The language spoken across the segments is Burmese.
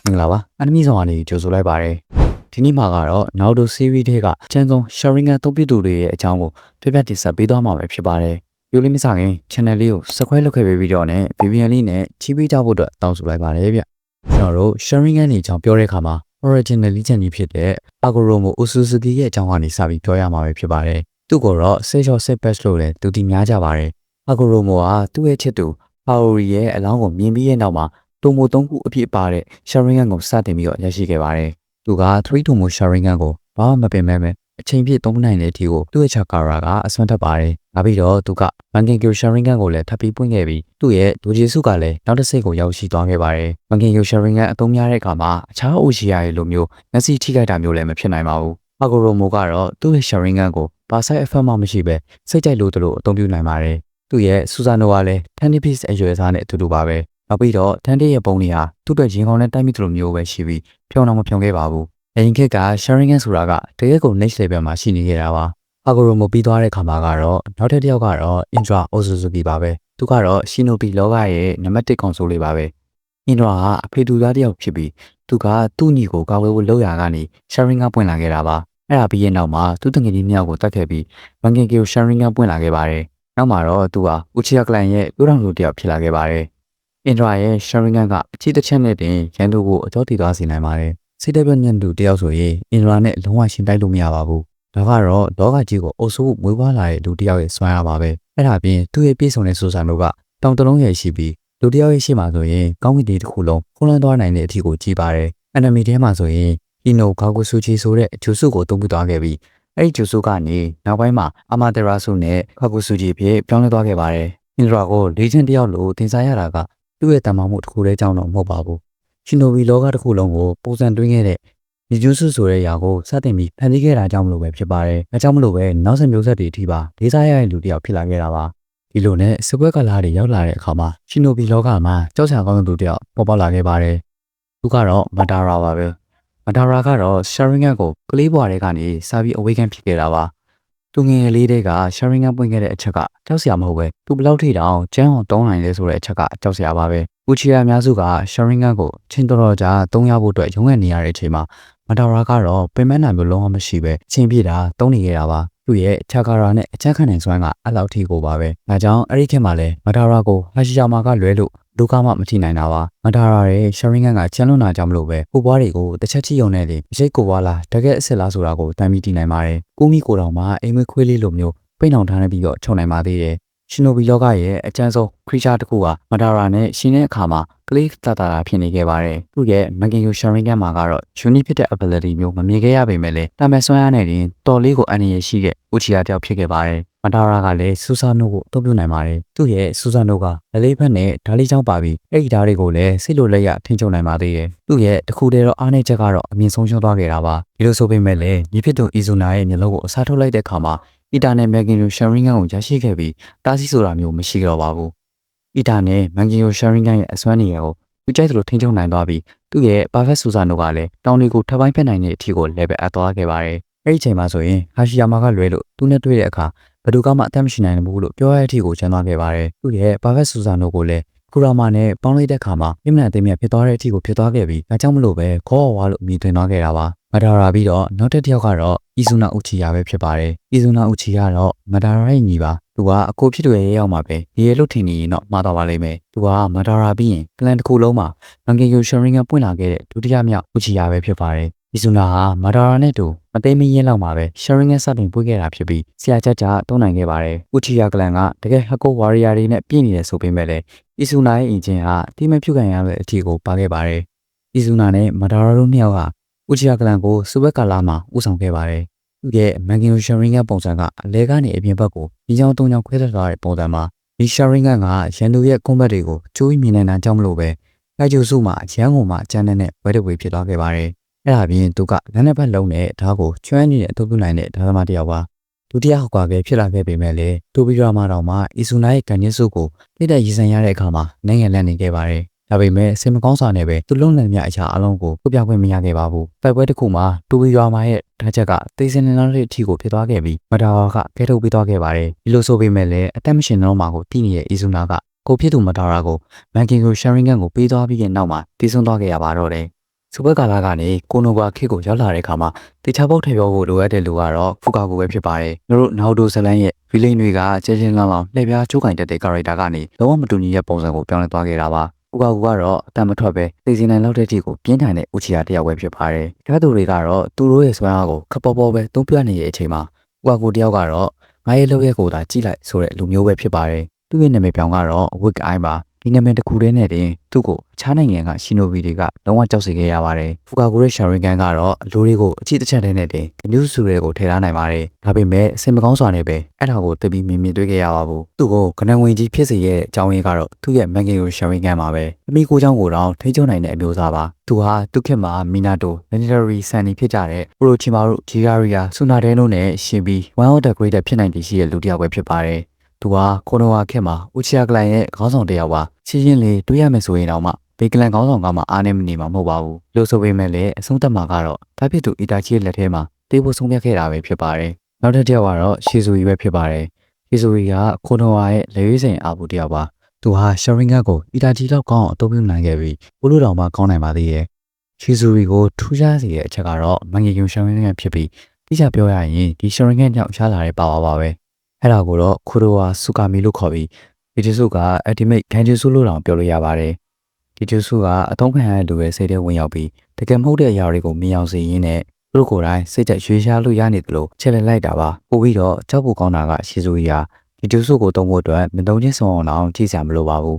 မင်္ဂလာပါအန်မီဆောင်ကနေကြိုဆိုလိုက်ပါရစေဒီနေ့မှာကတော့နောက်တို့ series တွေက အကျဉ်းဆုံး sharing အသုံးပြုသူတွေရဲ့အကြောင်းကိုပြပြတင်ဆက်ပေးသွားမှာပဲဖြစ်ပါတယ်ဒီလိုမစခင် channel လေးကို subscribe လုပ်ခဲ့ပေးပြီးတော့နဲ့ VPN လေးနဲ့ချီးပေးကြဖို့အတွက်တောင်းဆိုလိုက်ပါတယ်ဗျကျွန်တော်တို့ sharing အနေအကြောင်းပြောတဲ့အခါမှာ original လေးချန်ကြီးဖြစ်တဲ့ Agoromo Osuzuki ရဲ့အကြောင်းကနေစပြီးပြောရမှာပဲဖြစ်ပါတယ်သူ့ကိုတော့ Seishou Setback လို့လည်းသူတည်များကြပါတယ် Agoromo ကသူ့ရဲ့ချစ်သူ Aoi ရဲ့အလောင်းကိုမြင်ပြီးရဲ့နောက်မှာတိုမို3ခုအဖြစ်ပါတဲ့ Sharingan ကိုစတင်ပြီးတော့ရရှိခဲ့ပါတယ်။သူက3 Tomo Sharingan ကိုဘာမှမပင်မဲ့အချိန်ပြည့်သုံးနိုင်တဲ့အထိကိုသူ့ရဲ့ Chakra ကအစွမ်းထက်ပါတယ်။နောက်ပြီးတော့သူက Mangekyo Sharingan ကိုလည်းထပ်ပြီးပွင့်ခဲ့ပြီးသူ့ရဲ့ဒိုဂျီစုကလည်းနောက်တစ်စိတ်ကိုရောက်ရှိသွားခဲ့ပါတယ်။ Mangekyo Sharingan အသုံးများတဲ့အခါမှာအခြား Uchiha ရဲ့လိုမျိုးမျက်စိထိခိုက်တာမျိုးလည်းမဖြစ်နိုင်ပါဘူး။ Agoromo ကတော့သူ့ရဲ့ Sharingan ကိုဘာဆိုင်အဖက်မှမရှိပဲစိတ်ကြိုက်လို့တို့အသုံးပြုနိုင်ပါတယ်။သူ့ရဲ့ Susanoo ကလည်း Tenny Piece အရွယ်စားနဲ့အတူတူပါပဲ။နောက်ပြီးတော့တန်တေးရဲ့ပုံတွေဟာသူ့အတွက်ရင်ကောင်းနဲ့တိုက်မိသလိုမျိုးပဲရှိပြီးဖြောင်းတော့မဖြောင်းခဲ့ပါဘူး။အရင်ခေတ်က Sharingan ဆိုတာကတကယ်ကို next level မှာရှိနေခဲ့တာပါ။ Agoromo ပြီးသွားတဲ့ခါမှာကတော့နောက်ထပ်တစ်ယောက်ကတော့ Indra Osuzuki ပါပဲ။သူကတော့ Shinobi လောကရဲ့နံပါတ်1ကောင်ဆိုလေးပါပဲ။ Indra ကအဖေတူသားတစ်ယောက်ဖြစ်ပြီးသူကသူ့ညီကိုကာဝယ်ဖို့လုပ်ရာကနေ Sharingan ပွင့်လာခဲ့တာပါ။အဲ့ဒါပြီးရဲ့နောက်မှာသူ့တငယ်ချင်းမြောက်ကိုတတ်ခဲ့ပြီး Mangekyo Sharingan ပွင့်လာခဲ့ပါတယ်။နောက်မှာတော့သူဟာ Uchiha Clan ရဲ့လူတော်လူတစ်ယောက်ဖြစ်လာခဲ့ပါတယ်။ Indra ရဲ့ Sharingan ကအချစ်တစ်ချက်နဲ့တင်ရန်သူကိုအကြောတည်သွားစေနိုင်ပါတယ်။စိတ်တပြည့်ညံ့သူတယောက်ဆိုရင် Indra နဲ့လုံးဝရှင်းတိုက်လို့မရပါဘူး။ဒါကတော့လောကကြီးကိုအုပ်စိုးမွေးဖွားလာတဲ့လူတယောက်ရဲ့စွမ်းအားပါပဲ။အဲ့ဒါပြင်သူ့ရဲ့ပြည့်စုံတဲ့ဆိုဆန်တို့ကတောင်တလုံးရဲ့ရှိပြီးလူတယောက်ရဲ့ရှိမှဆိုရင်ကောင်းကင်တစ်ခုလုံးဖုံးလွှမ်းသွားနိုင်တဲ့အထီကိုကြီးပါတယ်။ Enemy ထဲမှာဆိုရင် Ino Kakusuchi ဆိုတဲ့ဂျူစုကိုတုံးပြသွားခဲ့ပြီးအဲ့ဒီဂျူစုကနေနောက်ပိုင်းမှာ Amaterasu နဲ့ Kakusuchi ဖြစ်ပြောင်းလဲသွားခဲ့ပါတယ်။ Indra ကိုလေ့ကျင့်တယောက်လိုသင်စားရတာကသူ့ရဲ့တမန်မှုတစ်ခုတည်းကြောင့်တော့မဟုတ်ပါဘူး။ Shinobi လောကတစ်ခုလုံးကိုပုံစံတွင်းခဲ့တဲ့ညီကျူးစုဆိုတဲ့ຢာကိုစတင်ပြီးဖန်တီးခဲ့တာကြောင့်မလို့ပဲဖြစ်ပါတယ်။အဲကြောင့်မလို့ပဲနောက်ဆက်မျိုးဆက်တွေအထိပါလေးစားရတဲ့လူတစ်ယောက်ဖြစ်လာခဲ့တာပါ။ဒီလိုနဲ့စပွဲကလာတွေရောက်လာတဲ့အခါမှာ Shinobi လောကမှာကြောက်စရာကောင်းတဲ့လူတစ်ယောက်ပေါ်ပေါက်လာခဲ့ပါတယ်။သူကတော့ Madara ပါပဲ။ Madara ကတော့ Sharingan ကိုကလေးဘွားတွေကနေစပြီးအဝေးခံဖြစ်ခဲ့တာပါ။သူငယ်လေးတွေက Sharingan ပွင့်ခဲ့တဲ့အချက်ကကြောက်စရာမဟုတ်ပဲသူဘလောက်ထိတောင်ကျန်းအောင်တောင်းနိုင်လဲဆိုတဲ့အချက်ကကြောက်စရာပါပဲ။ Uchiha အများစုက Sharingan ကိုချင်းတော်ကြာသုံးရဖို့အတွက်ရုံးရနေရတဲ့အချိန်မှာ Madara ကတော့ပင်မနာမျိုးလုံးဝမရှိပဲချင်းပြတာတုံးနေခဲ့တာပါ။သူ့ရဲ့ Chakra နဲ့အချက်ခံနိုင်စွမ်းကအဲ့လောက်ထိကိုပါပဲ။ဒါကြောင့်အဲ့ဒီခေတ်မှာလဲ Madara ကို Hashirama ကလွဲလို့ဒုက္ခမှမထိနိုင်တာပါ။ Madara ရဲ့ Sharingan ကချမ်းလွန်တာကြောင့်မလို့ပဲကိုပွားတွေကိုတစ်ချက်ချိယုံနဲ့လေရိတ်ကိုပွားလားတကယ်အစ်စ်လားဆိုတာကိုတမ်းပြီးတည်နိုင်ပါတယ်။ကိုမိကိုတော်မှာအိမ်မွေးခွေးလေးလိုမျိုးပိတ်နှောင်ထားနေပြီးတော့ခြုံနိုင်ပါသေးတယ်။ Shinobi လောကရဲ့အကျဉ်းဆုံး creature တစ်ခုက Madara နဲ့ရှင်တဲ့အခါမှာကလေးတတာဖြစ်နေခဲ့ပါတယ်။သူ့ရဲ့ Mangekyo Sharingan မှာကတော့ unique ဖြစ်တဲ့ ability မျိုးမမြင်ခဲ့ရပေမဲ့လည်းတာမန်စွမ်းအားနဲ့တင်တော်လေးကိုအန္တရာယ်ရှိတဲ့ Uchiha တယောက်ဖြစ်ခဲ့ပါတယ်။ Madara ကလည်း Susanoo ကိုအသုံးပြုနိုင်ပါတယ်။သူ့ရဲ့ Susanoo ကလက်လေးဖက်နဲ့ဓာတ်လေးချောင်းပါပြီးအဲ့ဒီဓာတ်တွေကိုလည်းစိတ်လိုလက်ရထိန်းချုပ်နိုင်ပါသေးတယ်။သူ့ရဲ့တခုတည်းတော့အားနည်းချက်ကတော့အမြင့်ဆုံးရှုံးသွားခဲ့တာပါ။ဒီလိုဆိုပေမဲ့လည်းညီဖြစ်သူ Izuna ရဲ့မျက်လုံးကိုအစားထုတ်လိုက်တဲ့အခါမှာIta နဲ့ Mangekyo Sharingan ကိုရရှိခဲ့ပြီးတားဆီးဆိုတာမျိုးမရှိတော့ပါဘူး။ Ita နဲ့ Mangekyo Sharingan ရဲ့အစွမ်းနေရာကိုသူကြိုက်သလိုထိန်းချုပ်နိုင်သွားပြီးသူ့ရဲ့ Perfect Susanoo ကလည်းတောင်တွေကိုထပ်ပိုင်းဖက်နိုင်တဲ့အထိကို level အပ်သွားခဲ့ပါတယ်။အဲ့ဒီချိန်မှာဆိုရင် Hashirama ကလွဲလို့သူနဲ့တွေ့တဲ့အခါဘယ်သူကမှအသက်မရှိနိုင်ဘူးလို့ပြောရတဲ့အထိကိုကျန်သွားခဲ့ပါတယ်။သူ့ရဲ့ Perfect Susanoo ကိုလည်းKurama နဲ့ပေါင်းလိုက်တဲ့အခါမှာပြင်းထန်သိမ်းမြတ်ဖြစ်သွားတဲ့အထိကိုဖြစ်သွားခဲ့ပြီးဒါကြောင့်မလို့ပဲခေါ်ဝါလို့အမည်သွင်းသွားခဲ့တာပါ။ Madara ပြီးတော့နောက်တစ်ယောက်ကတော့ Izuna Uchiha ပဲဖြစ်ပါတယ်။ Izuna Uchiha ကတော့ Madara ရဲ့ညီပါ။သူကအကိုဖြစ်တွေရဲ့ရောက်မှာပဲရေလို့ထင်နေရင်တော့မှားတော့ပါလိမ့်မယ်။သူက Madara ပြီးရင် clan တစ်ခုလုံးမှာ Mangekyo Sharingan ပွင့်လာခဲ့တဲ့ဒုတိယမြောက် Uchiha ပဲဖြစ်ပါတယ်။ Izuna ဟာ Madara နဲ့တူမသိမရင်လောက်မှာပဲ Sharingan စတင်ပွင့်ခဲ့တာဖြစ်ပြီးဆရာချက်ကြတုံးနိုင်ခဲ့ပါတယ်။ Uchiha clan ကတကယ် Hardcore warrior တွေနဲ့ပြည့်နေတယ်ဆိုပေမဲ့လည်း Izuna ရဲ့အင်ဂျင်ဟာတိမဖြုတ်ခံရတဲ့အထိကိုပါခဲ့ပါတယ်။ Izuna နဲ့ Madara တို့နှစ်ယောက်ကUchiha clan ကိုစူဘက်ကာလာမှာဦးဆောင်ခဲ့ပါတယ်။သူရဲ့ Mangekyo Sharingan ပုံစံကအလဲကနေအပြင်ဘက်ကိုဒီကြောင်တုံကြောင်ခွဲထွက်သွားတဲ့ပုံစံမှာဒီ Sharingan ကရန်သူရဲ့ကွန်ဘတ်တွေကိုကျိုးပြီးမြင်နိုင်တာကြောင့်မလို့ပဲတိုက်ကျုစုမှာရန်ကုန်မှာအကျန်းနဲ့ဝဲတဝေဖြစ်သွားခဲ့ပါတယ်။အဲ့ဒါပြင်သူကလက်နက်ဘက်လုံးနဲ့ဓာတ်ကိုချွမ်းနေတဲ့အထုပ်ပြုနိုင်တဲ့ဓာတ်သမားတစ်ယောက်ပါ။ဒုတိယဟောက်ကပဲဖြစ်လာခဲ့ပေမဲ့လည်းတိုဘီရာမာတောင်မှာ Izuna ရဲ့ကန်ညစ်စုကိုတိတ်တက်ရည်စံရတဲ့အခါမှာနိုင်ငံလန့်နေခဲ့ပါတယ်။ဒါပေမဲ့စင်မကောင်းစာနဲ့ပဲသူလုံးလည်မြအရာအလုံးကိုပြပြခွင့်မရခဲ့ပါဘူး။တိုက်ပွဲတစ်ခုမှာတိုဘီရာမာရဲ့ဓာတ်ချက်ကသိစင်နေတဲ့အထိကိုဖြစ်သွားခဲ့ပြီးမဒါဝါကကဲထုတ်ပြီးသွားခဲ့ပါတယ်။ဒီလိုဆိုပေမဲ့လည်းအသက်မရှင်တော့မှကိုတိနေတဲ့ Izuna ကကိုဖြစ်သူမဒါရာကို Mangekyo Sharingan ကိုပေးသွားပြီးတဲ့နောက်မှာတည်ဆုံသွားခဲ့ရပါတော့တယ် စူပါကာလာကနေကိုနိုဘာခေတ်ကိုရောက်လာတဲ့အခါမှာတေချာပုတ်ထည့်ပြောဖို့လိုအပ်တဲ့လူကတော့ဖူကာကိုပဲဖြစ်ပါတယ်။တို့နောက်ဒိုဇလန်ရဲ့ဗီလိန်တွေကကျဲချင်းလောင်းလောင်းလှည့်ပြားကျိုးကင်တက်တဲ့ character ကနေလုံးဝမတူညီတဲ့ပုံစံကိုပြောင်းလဲသွားခဲ့တာပါ။ဖူကာကူကတော့အတန်မထွက်ပဲသိစင်နိုင်လောက်တဲ့အထိကိုပြင်းထန်တဲ့ဦးချီယာတစ်ယောက်ပဲဖြစ်ပါတယ်။တခါသူတွေကတော့သူတို့ရဲ့စွမ်းအားကိုခပ်ပေါ်ပေါ်ပဲသုံးပြနေတဲ့အချိန်မှာဖူကာကူတစ်ယောက်ကတော့ငါရဲ့လောက်ရဲ့ကိုသာကြည့်လိုက်ဆိုတဲ့လူမျိုးပဲဖြစ်ပါတယ်။သူ့ရဲ့နာမည်ပြောင်းကတော့ Wick Eye ပါ။ဒီနာမည်တစ်ခုတည်းနဲ့တင်သူ့ကိုအခြားနိုင်ငံကရှင်နိုဘီတွေကလုံးဝကြောက်စေခဲ့ရပါတယ်။ဖူကာကိုရဲ့ရှာရင်ကန်ကတော့လူတွေကိုအချစ်တစ်ချက်တည်းနဲ့တင်ကနူးစုတွေကိုထည့်ထားနိုင်ပါတယ်။ဒါပေမဲ့အစင်မကောင်းစွာနဲ့ပဲအဲ့ဒါကိုတပီမြင်တွေ့ခဲ့ရပါဘူး။သူ့ကိုကနန်ဝင်ကြီးဖြစ်စေရဲ့အကြောင်းရင်းကတော့သူ့ရဲ့မန်ဂင်ကိုရှာရင်ကန်ပါပဲ။အမိကိုเจ้าကိုတော့ထိချုံနိုင်တဲ့အမျိုးသားပါ။သူဟာသူခေတ်မှာမီနာတို legendary ဆန်နီဖြစ်ကြတဲ့ပရိုချီမာတို့ဂျီဂါရီယာဆူနာဒဲနိုနဲ့ရှင်ပြီး one of the greatest ဖြစ်နိုင်တည်ရှိတဲ့လူတစ်ယောက်ပဲဖြစ်ပါတယ်။သူဟာကိုနိုဝါခေတ်မှာဦးချီယာကလန်ရဲ့ခေါင်းဆောင်တစ်ယောက်ပါချင်းချင်းလေးတွေ့ရမယ်ဆိုရင်တော့မှဘေကလန်ခေါင်းဆောင်ကမှအားနေမနေမှာမဟုတ်ပါဘူးလို့ဆိုပေမဲ့လည်းအဆုံးသတ်မှာကတော့ဒါဖြစ်သူအီတာချီရဲ့လက်ထဲမှာတေးဖို့ဆုံးဖြတ်ခဲ့တာပဲဖြစ်ပါတယ်နောက်တစ်ယောက်ကတော့ရှီဇူရီပဲဖြစ်ပါတယ်ရှီဇူရီကကိုနိုဝါရဲ့လေရွေးစိန်အားဘူးတစ်ယောက်ပါသူဟာရှရင်ဂတ်ကိုအီတာချီလောက်ကောင်းအောင်အသုံးပြုနိုင်ခဲ့ပြီးဘလို့တောင်မှကောင်းနိုင်ပါသေးရဲ့ရှီဇူရီကိုထူးခြားစေတဲ့အချက်ကတော့မန်ဂီယွန်ရှရင်ဂတ်ဖြစ်ပြီးတိကျပြောရရင်ဒီရှရင်ဂတ်ကြောင့်ရှားလာတဲ့ပါဝါပါပဲအဲ့ဒါကိုတော့ခူရိုဝါဆူကာမီလို့ခေါ်ပြီးဒီဂျီဆုက ultimate ဂန်ဂျီဆုလို့တောင်ပြောလို့ရပါတယ်ဒီဂျီဆုကအသုံးခံရတဲ့လူရဲ့စိတ်ထဲဝင်ရောက်ပြီးတကယ်မဟုတ်တဲ့အရာတွေကိုမြင်အောင်စေရင်းနဲ့သူတို့ကိုယ်တိုင်စိတ်သက်ရွေးရှားလို့ရနေတယ်လို့ချက်လက်လိုက်တာပါပို့ပြီးတော့ကြောက်ဖို့ကောင်းတာကရှီဇူရီယာဒီဂျီဆုကိုသုံးဖို့အတွက်မတုံချင်းဆောင်အောင်ကြည့်စရာမလိုပါဘူး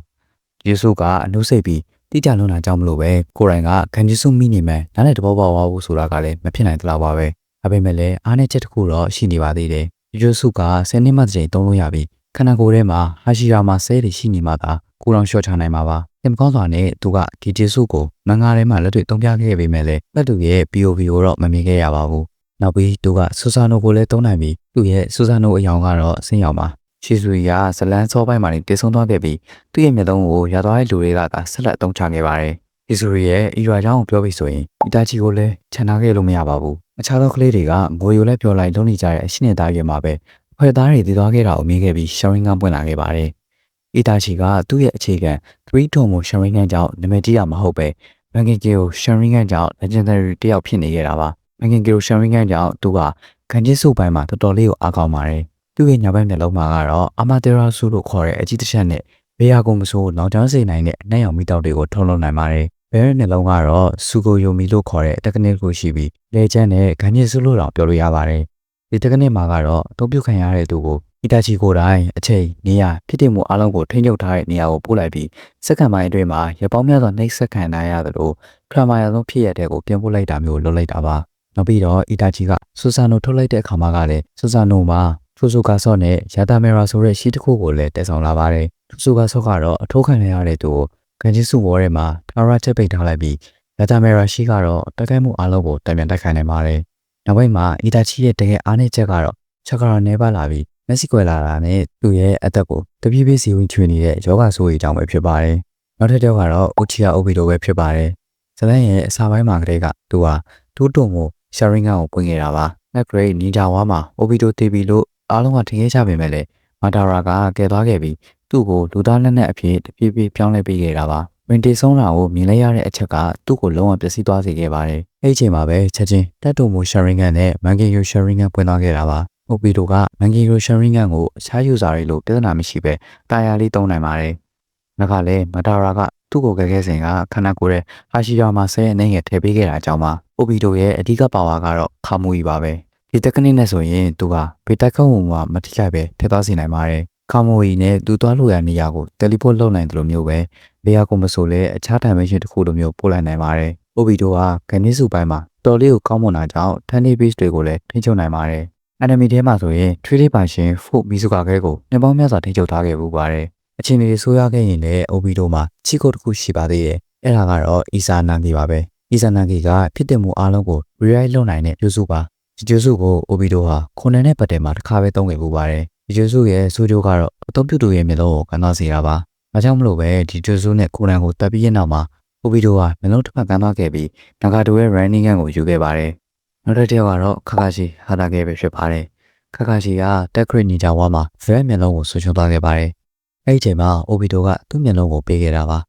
ဒီဂျီဆုကအနှုတ်စိတ်ပြီးတိကျလွန်းတာကြောင့်မလို့ပဲကိုယ်တိုင်ကဂန်ဂျီဆုမိနေမှနားနဲ့တဘောပေါက်သွားဖို့ဆိုတာကလည်းမဖြစ်နိုင်သလားပါပဲဒါပေမဲ့လည်းအားနည်းချက်တစ်ခုတော့ရှိနေပါသေးတယ်ဒီဂျီဆုက10နှစ်မှတစ်ချိန်သုံးလို့ရပြီးခန္ဓာကိုယ်ထဲမှာဟာရှိရာမှာဆဲတွေရှိနေမှသာကိုယ်တော်လျှော့ချနိုင်မှာပါ။တင်မကောင်းစွာနဲ့သူကဒီဂျေဆုကိုမန်ဂါထဲမှာလက်တွေ့တုံးပြခဲ့ပေမဲ့လည်းလက်သူရဲ့ POV ကိုတော့မမြင်ခဲ့ရပါဘူး။နောက်ပြီးသူကဆူဆာနိုကိုလည်းသုံးနိုင်ပြီးသူ့ရဲ့ဆူဆာနိုအယောင်ကတော့အဆင်းရောင်ပါ။ရှီဇူရီကဇလန်စောပိုင်းမှာတည်ဆုံသွားခဲ့ပြီးသူ့ရဲ့မျက်လုံးကိုရသွားတဲ့လူတွေကသာဆက်လက်အသုံးချခဲ့ပါတယ်။ရှီဇူရီရဲ့အီရွာကြောင့်ပြောပြီးဆိုရင်အီတာချီကိုလည်းခြံထားခဲ့လို့မရပါဘူး။အခြားသောကလေးတွေကငိုယိုလည်းပြောလိုက်လုံးနေကြတဲ့အရှိနေတာရွယ်မှာပဲခွဲသားတွေတည်သွားခဲ့တာကိုမြင်ခဲ့ပြီးရှရင်ဂန်ပွင့်လာခဲ့ပါတယ်။အီတာချီကသူ့ရဲ့အခြေခံ3 ထုံမိုရှရင်ဂန်ကြောင့်နာမည်ကြီးရမဟုတ်ပဲမန်ဂင်ကီကိုရှရင်ဂန်ကြောင့် legendary တယောက်ဖြစ်နေခဲ့တာပါ။မန်ဂင်ကီကိုရှရင်ဂန်ကြောင့်သူကဂန်ဂျစ်စုပိုင်းမှာတော်တော်လေးကိုအားကောင်းပါတယ်။သူ့ရဲ့ညာဘက်မျက်လုံးမှာကတော့အာမာတေရာဆုလို့ခေါ်တဲ့အကြီးတစ်ချက်နဲ့ဘေးယာကုံမဆိုးလောင်ကျွမ်းစေနိုင်တဲ့အနက်ရောင်မီတောက်တွေကိုထုတ်လုပ်နိုင်ပါတယ်။ဘဲရဲ့မျက်လုံးကတော့ဆူကိုယိုမီလို့ခေါ်တဲ့တက္ကနိကိုရှိပြီးလေကျန်းနဲ့ဂန်ဂျစ်ဆုလို့တောင်ပြောလို့ရပါတယ်။ဒီတက္ကနိမှာကတော့အသုံးပြုခံရတဲ့သူကိုအီတာချီကိုတိုင်းအချိန်နေရဖြစ်တဲ့မှုအလုံးကိုထိန်းချုပ်ထားတဲ့နေရာကိုပို့လိုက်ပြီးစက္ကန့်ပိုင်းအတွင်းမှာရပောင်းများစွာနှိပ်စက်ခံနိုင်ရသလိုခရမာယာဆုံးဖြစ်ရတဲ့ကိုပြန်ပို့လိုက်တာမျိုးလုပ်လိုက်တာပါနောက်ပြီးတော့အီတာချီကဆူဆာနိုထုတ်လိုက်တဲ့အခါမှာကလည်းဆူဆာနိုမှာထူဆူကာဆော့နဲ့ယာတာမေရာဆိုတဲ့ရှီတစ်ခုကိုလည်းတည်ဆောင်လာပါတယ်ထူဆူကာဆော့ကတော့အထိုးခံရတဲ့သူကိုကန်ဂျီစုဝေါ်ထဲမှာထာဝရချက်ပိတ်ထားလိုက်ပြီးယာတာမေရာရှိကတော့တိုက်ခိုက်မှုအလုံးကိုတံပြန်တိုက်ခိုက်နိုင်ပါတယ်နောက်ပိုင်းမှာအီတာချီရဲ့တကယ်အားနည်းချက်ကတော့ချက်ကတော့နေပါလာပြီးမက်ဆီကိုလာတာနဲ့သူ့ရဲ့အသက်ကိုတပြေးပြေးစီဝင်ချွေနေတဲ့ယောဂဆိုးကြီးကြောင့်ပဲဖြစ်ပါတယ်နောက်ထပ်တစ်ယောက်ကတော့အိုချီယာအိုဘီတိုပဲဖြစ်ပါတယ်ဇလန်ရဲ့အစာပိုင်းမှာကလေးကသူဟာဒူးတုံကိုရှာရင်ဂန်ကိုပွင့်ခဲ့တာပါနက်ဂရိတ်နီဂျာဝါမှာအိုဘီတိုတီဗီလို့အားလုံးကထင်ခဲ့ကြပေမဲ့လည်းမာတာရာကကယ်သွားခဲ့ပြီးသူ့ကိုလူသားလက်နက်အဖြစ်တပြေးပြေးပြောင်းလဲပေးခဲ့တာပါဝင်တေဆုံးတာကိုမြင်လိုက်ရတဲ့အချက်ကသူ့ကိုလုံးဝပျက်စီးသွားစေခဲ့ပါတယ်အဲ့ဒီအချိန်မှာပဲချက်ချင်းတက်တုံမိုရှာရင်ဂန်နဲ့မန်ဂင်ယိုရှာရင်ဂန်ပွင့်သွားခဲ့တာပါအိုပီတိုကမန်ဂီရိုရှာရင်ဂန်ကိုအခြားယူဇာတွေလို့ပြဿနာမရှိပဲတာယာလေးသုံးနိုင်ပါတယ်။နောက်လည်းမတာရာကသူ့ကိုကဲခဲ့စဉ်ကခန္ဓာကိုယ်ရဲ့ဟာရှိယာမှာဆဲအနေငယ်ထည့်ပေးခဲ့တာကြောင့်ပါအိုပီတိုရဲ့အဓိကပါဝါကတော့ခါမူကြီးပါပဲ။ဒီတက်ကနစ်နဲ့ဆိုရင်သူကဘေးတက်ခုံမှာမထိခိုက်ပဲထည့်သွားစေနိုင်ပါတယ်။ခါမူကြီးနဲ့သူသွားလို့ရနေရာကိုတယ်လီပို့လုပ်နိုင်တယ်လို့မျိုးပဲဘေးယာကုံမဆိုလဲအခြား dimension တစ်ခုလိုမျိုးပို့လိုက်နိုင်ပါတယ်။အိုပီတိုကဂန်နစ်စုပိုင်းမှာတော်လေးကိုကောင်းမွန်တာကြောင့် Tiny Beast တွေကိုလည်းထိချုံနိုင်ပါတယ်။ enemy ထဲမှာဆိုရင် 3D ပါရှင်ဖို့မီဇူကာခဲကိုနှစ်ပေါင်းများစွာထိချုပ်ထားခဲ့ပူပါတယ်။အချိန်တွေဆိုးရခဲ့ရင်လည်းအိုဘီတိုမှာချီကိုတစ်ခုရှိပါသေးတယ်။အဲ့ဒါကတော့အီဆာနန်ဂီပါပဲ။အီဆာနန်ဂီကဖြစ်တဲ့မှုအားလုံးကို rewrite လုပ်နိုင်တဲ့ကျူစုပါ။ဒီကျူစုကိုအိုဘီတိုဟာခွန်နန်နဲ့ပတ်တယ်မှာတစ်ခါပဲသုံးခဲ့ပူပါတယ်။ဒီကျူစုရဲ့ဆိုးကျိုးကတော့အသုံးပြုသူရဲ့မျက်လုံးကိုကန်သွားစေတာပါ။ဒါကြောင့်မလို့ပဲဒီကျူစုနဲ့ခွန်နန်ကိုတပ်ပြီးရနောက်မှာအိုဘီတိုဟာမျက်လုံးတစ်ဖက်ကန်သွားခဲ့ပြီးနဂါတိုရဲ့ running gun ကိုယူခဲ့ပါတယ်။နောက်တစ်ယောက်ကတော့ခါခါရှိဟာတာခဲ့ပဲဖြစ်ပါတယ်။ခါခါရှိကတက်ခရစ်နီဂျာဝါမှာဗဲမျက်လုံးကိုဆွချုံသွားခဲ့ပါတယ်။အဲ့ဒီချိန်မှာအိုဘီတိုကသူ့မျက်လုံးကိုပေးခဲ့တာပါ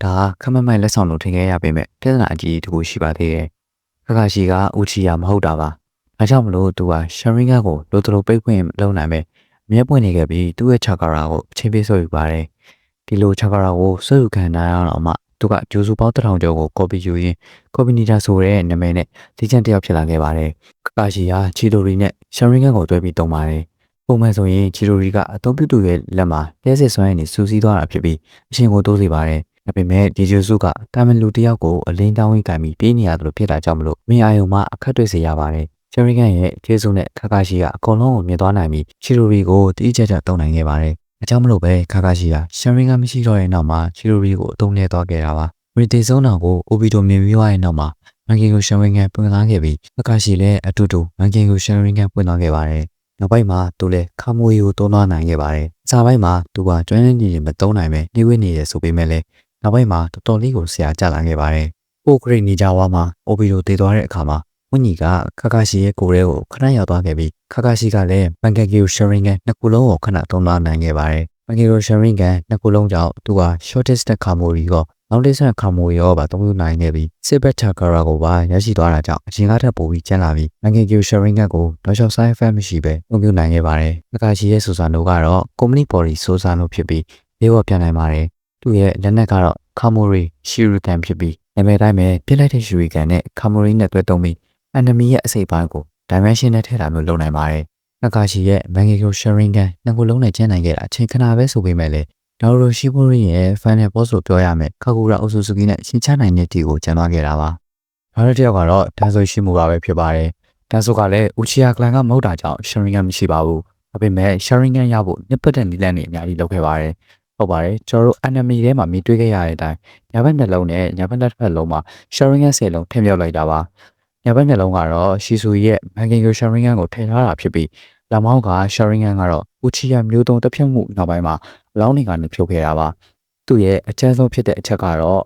ဒါခမမိုင်လက်ဆောင်လို့ထင်ခဲ့ရပေမဲ့ပြဿနာအကြီးတစ်ခုရှိပါသေးတယ်ခါရှိကဦးချီယာမဟုတ်တာပါဒါကြောင့်မလို့သူကရှာရင်ဂန်ကိုလိုတလိုပိတ်ခွင့်လုပ်နိုင်မဲ့အမြဲပွင့်နေခဲ့ပြီးသူ့ရဲ့ချာကာရာကိုအချိန်ပေးဆွဲယူပါတယ်ဒီလိုချာကာရာကိုဆွဲယူခံနိုင်အောင်မှသူကဂျိုစုပေါင်း1000ကျော်ကိုကော်ပီယူရင်းကော်ပီနီတာဆိုတဲ့နာမည်နဲ့ဒီချန်တယောက်ဖြစ်လာခဲ့ပါတယ်ခါရှိဟာချီတိုရီနဲ့ရှာရင်ဂန်ကိုတွဲပြီးတုံးပါတယ်ပုံမှန်ဆိုရင်ချီတိုရီကအသုံးပြုသူရဲ့လက်မှာတဲစစ်ဆွဲနေစူးစီးသွားတာဖြစ်ပြီးအရှင်ကိုတိုးစေပါတယ်ဒါပေမဲ့ဒီဂျိုစုကတာမန်လူတယောက်ကိုအလင်းတောင်းဝိကံပြီးပြေးနေရတယ်လို့ဖြစ်တာကြောင့်မလို့မင်းအာယုံမှအခက်တွေ့စေရပါတယ်ချယ်ရီကန်ရဲ့ကျေးဇူးနဲ့ခါကာရှိကအကုန်လုံးကိုမြင်သွားနိုင်ပြီးချီရိုရီကိုတိကျကျတုံးနိုင်ခဲ့ပါတယ်။အကြောင်းမလို့ပဲခါကာရှိကချယ်ရီကန်မရှိတော့တဲ့နောက်မှာချီရိုရီကိုအတုံးလဲသွားခဲ့တာပါ။ရီတေဆုံးတော်ကိုအိုဘီတိုမြင်ပြီးသွားတဲ့နောက်မှာမန်ကင်ကိုချယ်ရီကန်ပွင့်လာခဲ့ပြီးခါကာရှိလည်းအတူတူမန်ကင်ကိုချယ်ရီကန်ပွင့်သွားခဲ့ပါတယ်။နောက်ပိုင်းမှာသူလည်းခါမွေကိုတုံးသွားနိုင်ခဲ့ပါတယ်။အစားပိုင်းမှာသူကကျွမ်းကျင်ကြီးမတုံးနိုင်ပဲနှိဝေးနေရဆိုပေမဲ့လည်းနောက်ပိုင်းမှာတော်တော်လေးကိုဆရာကျလာခဲ့ပါတယ်။ပိုဂရိတ်နေကြဝါမှာအိုဘီတိုတည်သွားတဲ့အခါမှာဝင်းကြီးကခါကာရှိရဲ့ကိုယ်ရဲကိုခဏရောက်သွားခဲ့ပြီးခါကာရှိကလည်းမန်ကင်ကီကိုရှာရင်ကန်နှစ်ခုလုံးကိုခဏတုံးသွားနိုင်ခဲ့ပါတယ်။မန်ကင်ကိုရှာရင်ကန်နှစ်ခုလုံးကြောင့်သူက shortest တဲ့ခါမိုရီကနောက်တစ်ဆက်ခါမိုရီရောပါသုံးယူနိုင်ခဲ့ပြီးစစ်ဘက်ချာကာရာကိုပါရရှိသွားတာကြောင့်အချိန်ကားထပ်ပိုပြီးကျန်းလာပြီးမန်ကင်ကီကိုရှာရင်ကန်ကိုတော့ရှော့ side effect မရှိပဲသုံးယူနိုင်ခဲ့ပါတယ်။ခါကာရှိရဲ့ဆူဆာနိုကတော့ company body ဆူဆာနိုဖြစ်ပြီးလေးဝပြန်နိုင်ပါတယ်။သူ့ရဲ့လက်နက်ကတော့ခါမိုရီရှီရီကန်ဖြစ်ပြီးနာမည်တိုင်းပဲပြစ်လိုက်တဲ့ရှီရီကန်နဲ့ခါမိုရီနဲ့တွဲသုံးပြီးenemy ရဲ့အစိပ်ပိုင်းကို dimension နဲ့ထည့်တာမျိုးလုပ်နိုင်ပါတယ်။နဂါရှိရဲ့ Mangekyo Sharingan နှစ်ခုလုံးနဲ့ကျန်းနိုင်ခဲ့တာအချိန်ခဏပဲဆိုပေမဲ့လည်းဒေါ်ရိုရှိဘိုရီရဲ့ final boss လို့ပြောရမယ်။ခါကူရာအိုဆူဆူကီနဲ့ရှင်းချနိုင်တဲ့တီကိုကျန်သွားခဲ့တာပါ။နောက်တစ်ယောက်ကတော့တန်ဆိုရှိမှုပါပဲဖြစ်ပါတယ်။တန်ဆိုကလည်း Uchiha Clan ကမဟုတ်တာကြောင့် Sharingan မရှိပါဘူး။ဒါပေမဲ့ Sharingan ရဖို့နှစ်ပတ်တဲ့နည်းလမ်းတွေအများကြီးလုပ်ခဲ့ပါတယ်။ဟုတ်ပါတယ်ကျွန်တော်တို့ enemy ထဲမှာမြင်တွေ့ခဲ့ရတဲ့အတိုင်းညာဘက်နှလုံးနဲ့ညာဘက်လက်ဖက်လုံးမှာ Sharingan 10လုံးထည့်မြောက်လိုက်တာပါ။ညာဘက်မျက်လုံးကတော့ရှီဆူရဲ့မန်ကင်ကိုရှာရင်ဂန်ကိုထည့်ထားတာဖြစ်ပြီးလက်မောင်းကရှာရင်ဂန်ကတော့ဦးချီယာမျိုးတုံးတစ်ဖြတ်မှုနောက်ပိုင်းမှာအလောင်းတွေကနေဖြုတ်ခဲ့တာပါသူ့ရဲ့အကျဉ်းဆုံးဖြစ်တဲ့အချက်ကတော့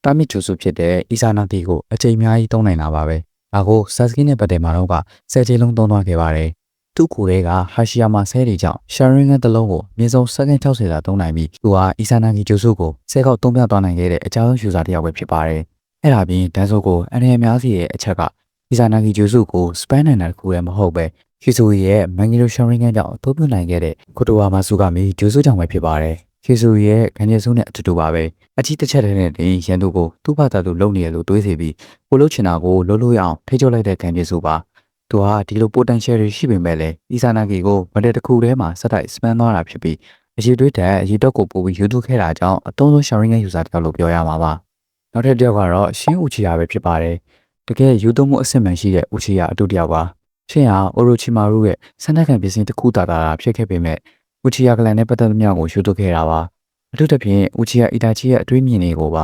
တာမီချူဆူဖြစ်တဲ့အီဆာနာတီကိုအချိန်အများကြီးသုံးနိုင်တာပါပဲဒါကိုဆတ်စကီနဲ့ပတ်တယ်မှာတော့ကဆယ်ချိန်လုံးသုံးသွားခဲ့ပါတယ်သူ့ကိုယ်လေးကဟာရှီယာမာဆဲတွေကြောင့်ရှာရင်ဂန်တစ်လုံးကိုအမြင့်ဆုံးစက္ကန့်60သာသုံးနိုင်ပြီးသူဟာအီဆာနာကီဂျိုဆူကိုဆဲကောက်သုံးပြသွားနိုင်ခဲ့တဲ့အကြောင်းယူဆတစ်ယောက်ပဲဖြစ်ပါတယ်အဲ့ဒါပြင်ဒန်ဆိုကိုအနေအများစီရဲ့အချက်ကဒီဇိုင်နာကီဂျိုစုကိုစပန်နိုင်တာတခုလည်းမဟုတ်ပဲခီဆူရဲ့မန်ဂီလိုရှာရင်ဂန်ကြောင့်အသုံးပြုနိုင်ခဲ့တဲ့ကိုတိုဝါမာဆူကမီဂျိုစုကြောင့်ပဲဖြစ်ပါတယ်ခီဆူရဲ့ခံရစုနဲ့အတူတူပါပဲအချီတစ်ချက်တည်းနဲ့ရန်သူကိုသူ့ဘာသာသူလုံနေရလို့တွေးစီပြီးကိုလုတ်ချင်တာကိုလှုပ်လို့ရအောင်ထိချုပ်လိုက်တဲ့ခံရစုပါသူဟာဒီလို potential တွေရှိပေမဲ့လည်းဒီဇိုင်နာကီကိုမတဲ့တစ်ခုတည်းမှာစက်တိုက်စပန်သွားတာဖြစ်ပြီးအရေးတွေးတဲ့အရေးတော့ကိုပို့ပြီးယူတူခဲ့တာကြောင့်အသုံးဆုံးရှာရင်ဂန်ယူဇာတစ်ယောက်လို့ပြောရမှာပါနောက်ထပ်တစ်ယောက်ကတော့ရှင်းဦးချီယာပဲဖြစ်ပါတယ်တကယ်ယူသွမှုအစစ်မှန်ရှိတဲ့ဦးချီယာအတူတယောက်ပါရှင်းဟာအိုရိုချီမာရုရဲ့စန္ဒခံပစ္စည်းတစ်ခုတာဖြစ်ခဲ့ပေမဲ့ဦးချီယာကလန်နဲ့ပတ်သက်တဲ့မြောက်ကိုယူသွခဲ့တာပါအထူးသဖြင့်ဦးချီယာအီတာချီရဲ့အတွေးမြင်တွေကိုပါ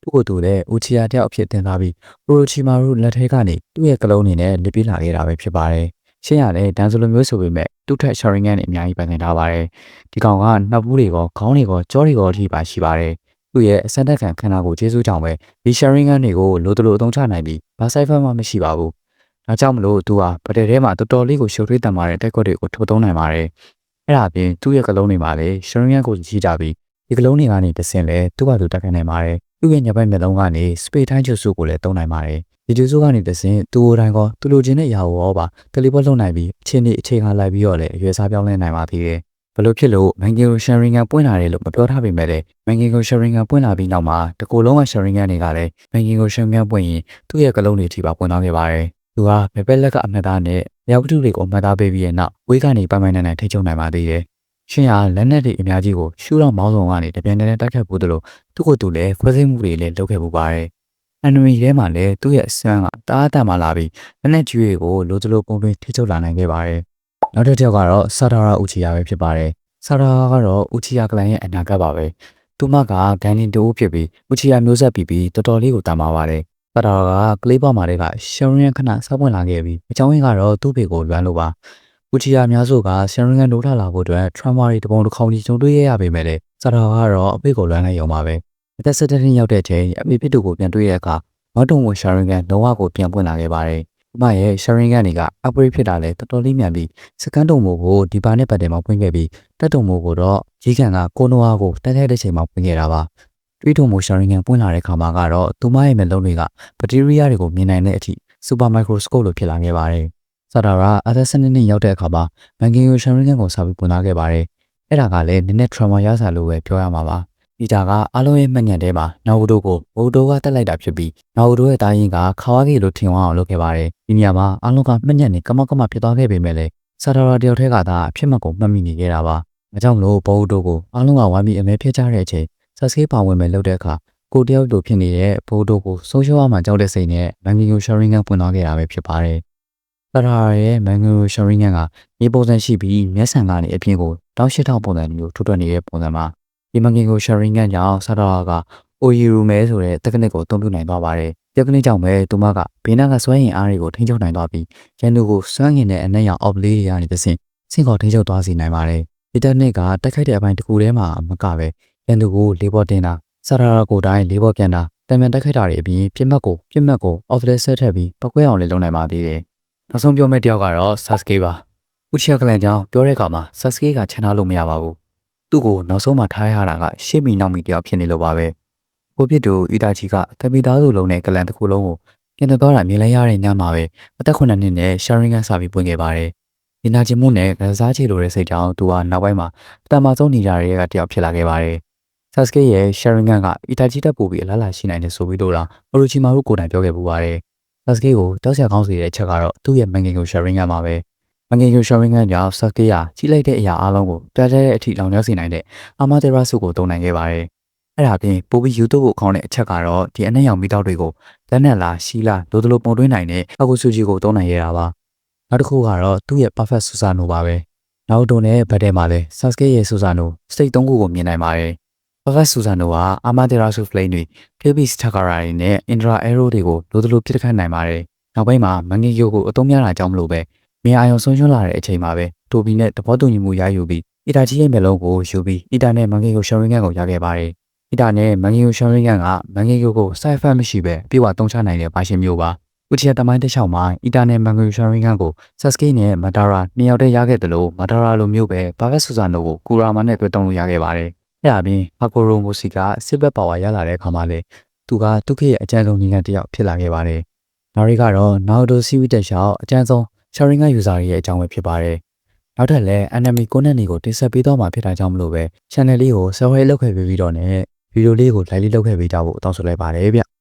သူ့ကိုယ်သူလည်းဦးချီယာတယောက်အဖြစ်တင်သားပြီးအိုရိုချီမာရုလက်ထဲကနေသူ့ရဲ့ကလုံးအနေနဲ့လစ်ပြေးလာခဲ့တာပဲဖြစ်ပါတယ်ရှင်းရတဲ့ဒန်ဆိုလိုမျိုးဆိုပေမဲ့သူ့ထက်ရှာရင်ဂန်နဲ့အများကြီးပိုင်ဆိုင်ထားပါတယ်ဒီကောင်ကနှပ်ဘူးတွေကောခေါင်းတွေကောကြောတွေကောအထိပါရှိပါတယ်သူ့ရဲ့အစံတက်ခံခန္ဓာကိုကျေးဇူးကြောင့်ပဲဒီ sharing တွေကိုလိုတလိုအသုံးချနိုင်ပြီးဘာဆိုင်ဖတ်မှမရှိပါဘူး။ဒါကြောင့်မလို့သူဟာပတဲထဲမှာတော်တော်လေးကိုရှုပ်ထွေးတန်မာတဲ့တက်ကွက်တွေကိုထုတ်သုံးနိုင်ပါတယ်။အဲ့ဒါအပြင်သူ့ရဲ့ကလုံးတွေမှာလည်း sharing ကိုကြီးကြပြီးဒီကလုံးတွေကနေတဆင့်လဲသူ့ဘာသူတက်ခံနိုင်ပါတယ်။သူ့ရဲ့ညဘက်မျက်လုံးကနေ space time ကျုပ်စုကိုလည်းသုံးနိုင်ပါတယ်။ဒီကျုပ်စုကနေတဆင့်သူ့ကိုယ်တိုင်ကသူ့လိုချင်တဲ့အရာကိုရောပါ teleport လုပ်နိုင်ပြီးအချိန်ခါလိုက်ပြီးတော့လည်းအရွယ်စားပြောင်းလဲနိုင်ပါသေးတယ်။ဘလို့ဖြစ်လို့ Mangekyo Sharingan ပွင့်လာတယ်လို့မပြောထားပေမဲ့လည်း Mangekyo Sharingan ပွင့်လာပြီးနောက်မှာတကူလုံးက Sharingan တွေကလည်း Mangekyo Sharingan ပွင့်ရင်သူ့ရဲ့ကလုံးတွေထိပါပွင့်သွားခဲ့ပါတယ်။သူဟာဘယ်ဘက်လက်ကအမှတ်သားနဲ့မြောက်ဝတ္ထုတွေကိုအမှတ်သားပေးပြီးတဲ့နောက်ဝေးကနေပိုင်နိုင်ထိချုံနိုင်ပါသေးတယ်။ရှင်ဟာလက်နက်တွေအများကြီးကိုရှူတော့မောင်းဆောင်ကနေတပြိုင်တည်းတိုက်ခတ်ဖို့တလို့သူ့ကိုယ်သူလည်းခွဲစိတ်မှုတွေလည်းလုပ်ခဲ့ပူပါတယ်။ enemy ထဲမှာလည်းသူ့ရဲ့အစွမ်းကတအားတန်မာလာပြီးလက်နက်ကြီးတွေကိုလိုတလိုပုံတွင်ထိချုပ်လာနိုင်ခဲ့ပါတယ်။နောက်တစ်ယောက်ကတော့ဆာဒါရာဦးချီယာပဲဖြစ်ပါတယ်။ဆာဒါရာကတော့ဦးချီယာကလန်ရဲ့အနာဂတ်ပါပဲ။သူမကဂန်နင်တိုးဖြစ်ပြီးဦးချီယာမျိုးဆက်ပြီးတော်တော်လေးကိုတန်မာပါတယ်။ဆာဒါရာကကလေးပေါ်မှာတည်းကရှယ်ရင်ခဏစောက်ပွင့်လာခဲ့ပြီးအကြောင်းရင်းကတော့သူ့ဖေကိုလွမ်းလို့ပါ။ဦးချီယာများစုကရှယ်ရင်နိုးထလာဖို့အတွက် trauma တွေတပုံတစ်ခေါက်ကြီးကြုံတွေ့ရပေမဲ့လည်းဆာဒါရာကတော့အဖေကိုလွမ်းလိုက်ရုံပါပဲ။အသက်17နှစ်ရောက်တဲ့အချိန်အဖေဖြစ်သူကိုပြန်တွေ့ရတဲ့အခါမတ်တုံကိုရှာရင်ဂန်လုံးဝကိုပြန်ပွင့်လာခဲ့ပါတယ်။ဒီမှာရဲ့ရှာရင်ဂန်တွေက upgrade ဖြစ်တာလဲတော်တော်လေးမြန်ပြီးစကန်တုံမို့ကိုဒီပါနဲ့ပတ်တယ်မှာပွင့်ခဲ့ပြီးတက်တုံမို့ကိုတော့ကြီးကန်ကကိုနိုဝါကိုတက်တဲ့ချိန်မှာပွင့်ခဲ့တာပါ။ တွေးထုံမှု Sharingan ပွင့်လာတဲ့ခါမှာကတော့သူမရဲ့မျက်လုံးတွေကဘက်တီးရီးယားတွေကိုမြင်နိုင်တဲ့အထိ Super Microscope လို့ဖြစ်လာခဲ့ပါတယ်။ဆာဒါရာအသက်12နှစ်ရောက်တဲ့အခါမှာမန်ဂင်ယို Sharingan ကိုစပြီးပွင့်လာခဲ့ပါတယ်။အဲ့ဒါကလည်းနည်းနည်း trauma ရစာလို့ပဲပြောရမှာပါ။ဒီတာကအားလုံးရဲ့မှတ်ဉာဏ်ထဲမှာနာဝူတိုကိုဘိုဒိုကတက်လိုက်တာဖြစ်ပြီးနာဝူတိုရဲ့တာရင်ကခါဝါဂီလို့ထင်အောင်လုပ်ခဲ့ပါတယ်။ဒီနေရာမှာအားလုံးကမှတ်ဉာဏ်နဲ့ကမဖြစ်သွားခဲ့ပေမဲ့လည်းဆာဒါရာတယောက်တည်းကသာအဖြစ်မှတ်ကိုမှတ်မိနေခဲ့တာပါ။ဒါကြောင့်လို့ဘိုဒိုကိုအားလုံးကဝိုင်းပြီးအမဲဖျက်ကြတဲ့အချိန်ဆက်စကေးပါဝင်မဲ့လုပ်တဲ့အခါကိုတယောက်လိုဖြစ်နေတဲ့ဘိုဒိုကိုဆုံးရှုံးအောင်ကြောက်တဲ့စိတ်နဲ့မန်ဂင်ယို Sharingan ပွင့်သွားခဲ့တာပဲဖြစ်ပါတယ်။ဆာဒါရာရဲ့မန်ဂင်ယို Sharingan ကမြေပုံစံရှိပြီးမျက်စံကနေအပြင်ကို18000ပုံစံမျိုးထုတ်ထွက်နေတဲ့ပုံစံမှာဒီမန်ဂင်ယို Sharingan ကြောင့်ဆာဒါရာကအိုယီရူမဲဆိုတဲ့တက္ကနစ်ကိုအသုံးပြုနိုင်သွားပါတယ်။တက္ကနစ်ကြောင့်ပဲသူမကဘေးနားကစွမ်းရည်အားတွေကိုထိန်းချုပ်နိုင်သွားပြီးရန်သူကိုစွမ်းရည်နဲ့အနက်ရောင်အော့ပလေးတွေကနေတဆင့်ဆင့်ခေါ်ထိန်းချုပ်သွားစေနိုင်ပါတယ်။ဒီတက္ကနစ်ကတိုက်ခိုက်တဲ့အပိုင်းတစ်ခုထဲမှာမကပဲရန်သူကိုလေးပေါ်တင်တာဆာဒါရာကိုတိုင်းလေးပေါ်ပြန်တာတံမြန်တိုက်ခိုက်တာတွေအပြင်ပြစ်မှတ်ကို offset ဆက်ထည့်ပြီးပောက်ကွဲအောင်လည်းလုပ်နိုင်ပါသေးတယ်။နောက်ဆုံးပြောမယ့်တယောက်ကတော့ Sasuke ပါ။ဥချီယာကလန်ကြောင့်ပြောတဲ့အခါမှာ Sasuke ကချန်ထားလို့မရပါဘူး။သူ့ကိုနောက်ဆုံးမှထားရတာကရှေ့မီနောက်မီတယောက်ဖြစ်နေလို့ပါပဲ။ကိုပြစ်တူအီတာချီကတပီသားစုလုံးနဲ့ကလန်တစ်ခုလုံးကိုပြင်သွားတာမြင်လိုက်ရတဲ့ညမှာပဲအသက်9နှစ်နဲ့ Sharingan စပြီးပွင့်ခဲ့ပါတယ်။ဒီနာကျင်မှုနဲ့ကစားချေလိုတဲ့စိတ်ကြောင့်သူဟာနောက်ပိုင်းမှာပထမဆုံးနေကြတဲ့ကတယောက်ဖြစ်လာခဲ့ပါတယ်။ Sasuke ရဲ့ Sharingan ကအီတာချီတက်ပို့ပြီးအလားလာရှိနိုင်တယ်ဆိုပြီးတော့Orochimaru ကိုယ်တိုင်ပြောခဲ့ပူပါတယ်။ Sasuke ကိုတောက်ဆရာကောင်းစေတဲ့အချက်ကတော့သူ့ရဲ့မန်ဂင်ယို Sharingan ပါပဲ။မန်ဂင်ယို Sharingan ကြောင့် Sasuke ကကြီးလိုက်တဲ့အရာအလုံးကိုပြတဲ့အထိလောင်ကျွမ်းစေနိုင်တဲ့ Amaterasu ကိုသုံးနိုင်ခဲ့ပါတယ်။အဲ့ဒါပြင်ပိုပြီး YouTube ကိုခေါင်းတဲ့အချက်ကတော့ဒီအနက်ရောင်မီတောက်တွေကိုလက်နဲ့လားရှီလားလိုလိုပုံသွင်းနိုင်တဲ့ Akutsuji ကိုသုံးနိုင်ရတာပါ။နောက်တစ်ခုကတော့သူ့ရဲ့ Perfect Susanoo ပါပဲ။နောက်တိုနဲ့ဗတ်ထဲမှာလည်း Sasuke ရဲ့ Susanoo စတိတ်3ခုကိုမြင်နိုင်ပါတယ်။ Perfect Susanoo က Amaterasu Flame တွေ Kyuubi's Chakra တွေနဲ့ Indra Arrow တွေကိုလိုလိုပြစ်ခတ်နိုင်ပါတယ်။နောက်ပိုင်းမှာမန်ဂင်ယိုကိုအသုံးများတာကြောင့်မလို့ပဲမြင်အာရုံဆုံးရှုံးလာတဲ့အချိန်မှာပဲတိုဘီနဲ့တဘောတူညီမှုရယူပြီးအီတာကြီးရဲ့မျက်လုံးကိုယူပြီးအီတာနဲ့မန်ဂင်ယို Sharingan ကိုရခဲ့ပါတယ်။အီတာနဲ့မန်ဂင်ယို Sharingan ကမန်ဂင်ယိုကို side effect မရှိပဲပြေဝသုံးချနိုင်တဲ့ပါရှင်မျိုးပါ။ဥတီယာတမိုင်းတစ်လျှောက်မှာအီတာနဲ့မန်ဂင်ယို Sharingan ကို Sasuke နဲ့ Madara နှစ်ယောက်တည်းရခဲ့တယ်လို့ Madara လိုမျိုးပဲ Perfect Susanoo ကို Kurama နဲ့တွေ့တုံးလို့ရခဲ့ပါတယ်။အဲ့ဒါပြင် Hakuro Moshi ကစစ်ဘက်ပါဝါရလာတဲ့အခါမှာလေသူကဒုက္ခရဲ့အကျဉ်းဆုံးညီကတယောက်ဖြစ်လာခဲ့ပါတယ်။နောက်ရီကတော့ Naruto series တက်လျှောက်အကျဉ်းဆုံး Sharingan user ရဲ့အကြောင်းပဲဖြစ်ပါတယ်။နောက်ထပ်လည်း enemy content တွေကိုတင်ဆက်ပေးတော့မှာဖြစ်တာကြောင့်မလို့ပဲ channel လေးကို subscribe လုပ်ခဲ့ပြီးတော့နဲ့ဗီဒီယိုလေးကို like လေးလုပ်ခဲ့ပေးကြဖို့တောင်းဆိုလိုက်ပါတယ်ဗျ။